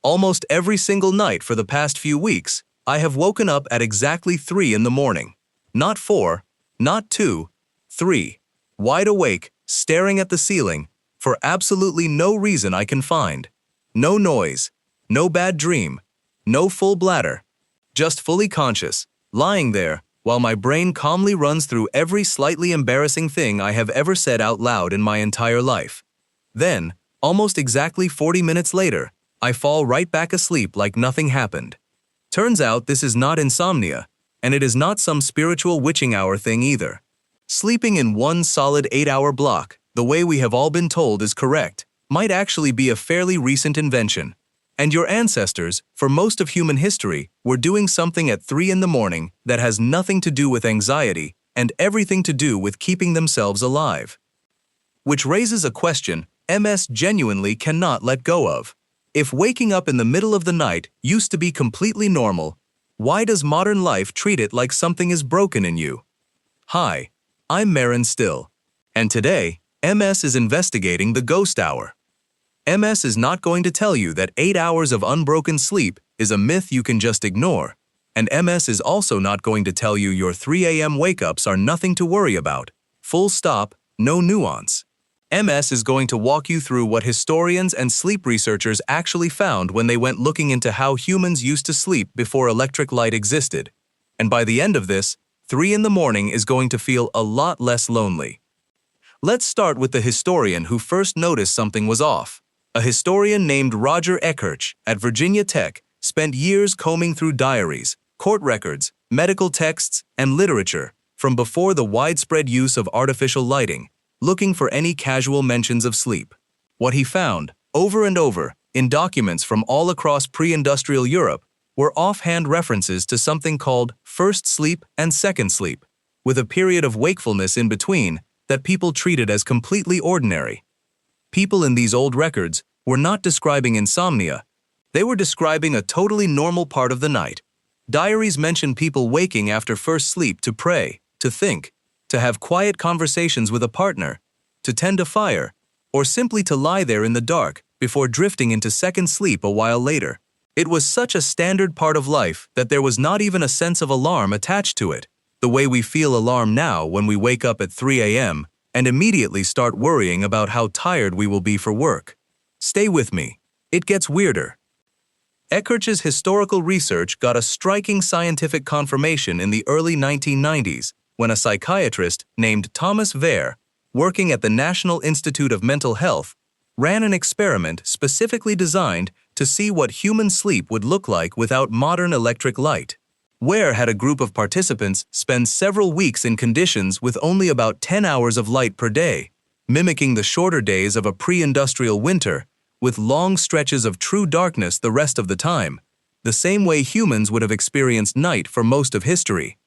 Almost every single night for the past few weeks, I have woken up at exactly 3 in the morning. Not 4, not 2, 3. Wide awake, staring at the ceiling, for absolutely no reason I can find. No noise, no bad dream, no full bladder. Just fully conscious, lying there, while my brain calmly runs through every slightly embarrassing thing I have ever said out loud in my entire life. Then, almost exactly 40 minutes later, I fall right back asleep like nothing happened. Turns out this is not insomnia, and it is not some spiritual witching hour thing either. Sleeping in one solid 8-hour block, the way we have all been told is correct, might actually be a fairly recent invention. And your ancestors, for most of human history, were doing something at 3 in the morning that has nothing to do with anxiety and everything to do with keeping themselves alive. Which raises a question MS genuinely cannot let go of. If waking up in the middle of the night used to be completely normal, why does modern life treat it like something is broken in you? Hi, I'm Marin Still, and today, MS is investigating the ghost hour. MS is not going to tell you that 8 hours of unbroken sleep is a myth you can just ignore, and MS is also not going to tell you your 3 a.m. wake-ups are nothing to worry about. Full stop, no nuance. MS is going to walk you through what historians and sleep researchers actually found when they went looking into how humans used to sleep before electric light existed. And by the end of this, 3 in the morning is going to feel a lot less lonely. Let's start with the historian who first noticed something was off. A historian named Roger Ekirch at Virginia Tech spent years combing through diaries, court records, medical texts, and literature from before the widespread use of artificial lighting, looking for any casual mentions of sleep. What he found, over and over, in documents from all across pre-industrial Europe, were offhand references to something called first sleep and second sleep, with a period of wakefulness in between that people treated as completely ordinary. People in these old records were not describing insomnia. They were describing a totally normal part of the night. Diaries mention people waking after first sleep to pray, to think, to have quiet conversations with a partner, to tend a fire, or simply to lie there in the dark before drifting into second sleep a while later. It was such a standard part of life that there was not even a sense of alarm attached to it, the way we feel alarm now when we wake up at 3 a.m. and immediately start worrying about how tired we will be for work. Stay with me. It gets weirder. Ekirch's historical research got a striking scientific confirmation in the early 1990s when a psychiatrist named Thomas Wehr, working at the National Institute of Mental Health, ran an experiment specifically designed to see what human sleep would look like without modern electric light. Wehr had a group of participants spend several weeks in conditions with only about 10 hours of light per day, mimicking the shorter days of a pre-industrial winter, with long stretches of true darkness the rest of the time, the same way humans would have experienced night for most of history.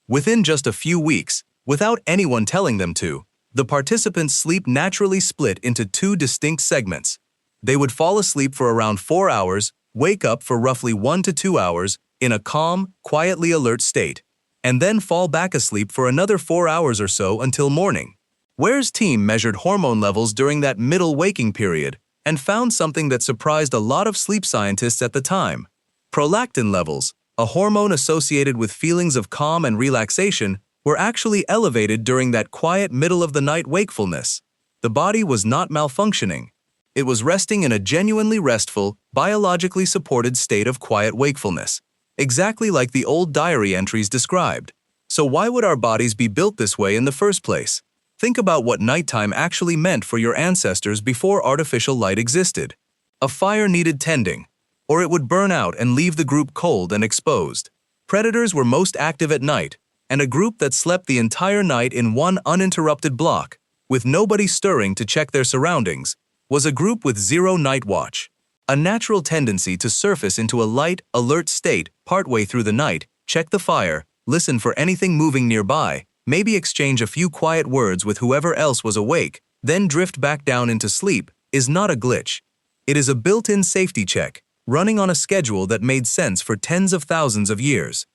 Within just a few weeks, without anyone telling them to, the participants' sleep naturally split into 2 distinct segments. They would fall asleep for around 4 hours, wake up for roughly 1 to 2 hours in a calm, quietly alert state, and then fall back asleep for another 4 hours or so until morning. Wehr's team measured hormone levels during that middle waking period and found something that surprised a lot of sleep scientists at the time. Prolactin levels, a hormone associated with feelings of calm and relaxation, were actually elevated during that quiet middle-of-the-night wakefulness. The body was not malfunctioning. It was resting in a genuinely restful, biologically supported state of quiet wakefulness, exactly like the old diary entries described. So why would our bodies be built this way in the first place? Think about what nighttime actually meant for your ancestors before artificial light existed. A fire needed tending, or it would burn out and leave the group cold and exposed. Predators were most active at night, and a group that slept the entire night in one uninterrupted block, with nobody stirring to check their surroundings, was a group with zero night watch. A natural tendency to surface into a light, alert state partway through the night, check the fire, listen for anything moving nearby, maybe exchange a few quiet words with whoever else was awake, then drift back down into sleep, is not a glitch. It is a built-in safety check, running on a schedule that made sense for tens of thousands of years.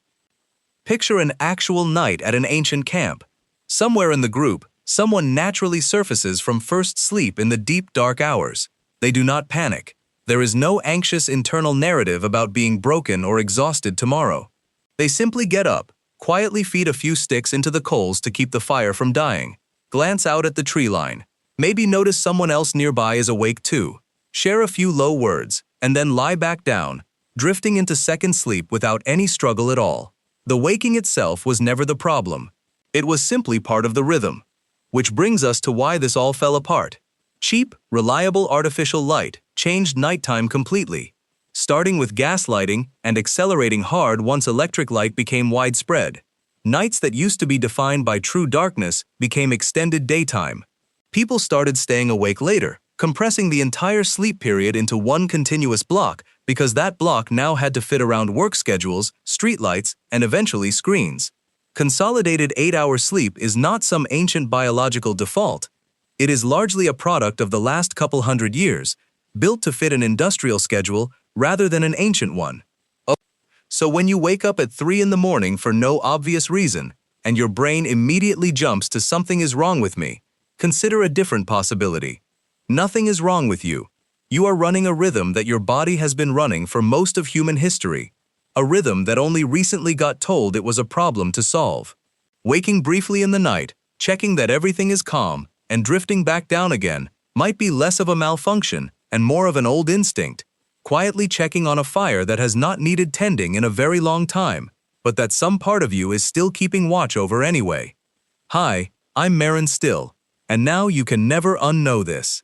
Picture an actual night at an ancient camp. Somewhere in the group, someone naturally surfaces from first sleep in the deep dark hours. They do not panic. There is no anxious internal narrative about being broken or exhausted tomorrow. They simply get up, quietly feed a few sticks into the coals to keep the fire from dying, glance out at the tree line, maybe notice someone else nearby is awake too, share a few low words, and then lie back down, drifting into second sleep without any struggle at all. The waking itself was never the problem. It was simply part of the rhythm. Which brings us to why this all fell apart. Cheap, reliable artificial light changed nighttime completely, starting with gas lighting and accelerating hard once electric light became widespread. Nights that used to be defined by true darkness became extended daytime. People started staying awake later, compressing the entire sleep period into one continuous block because that block now had to fit around work schedules, streetlights, and eventually screens. Consolidated 8-hour sleep is not some ancient biological default. It is largely a product of the last couple hundred years, built to fit an industrial schedule rather than an ancient one. So when you wake up at 3 in the morning for no obvious reason, and your brain immediately jumps to something is wrong with me, consider a different possibility. Nothing is wrong with you. You are running a rhythm that your body has been running for most of human history. A rhythm that only recently got told it was a problem to solve. Waking briefly in the night, checking that everything is calm, and drifting back down again might be less of a malfunction and more of an old instinct, quietly checking on a fire that has not needed tending in a very long time, but that some part of you is still keeping watch over anyway. Hi, I'm Marin Still, and now you can never unknow this.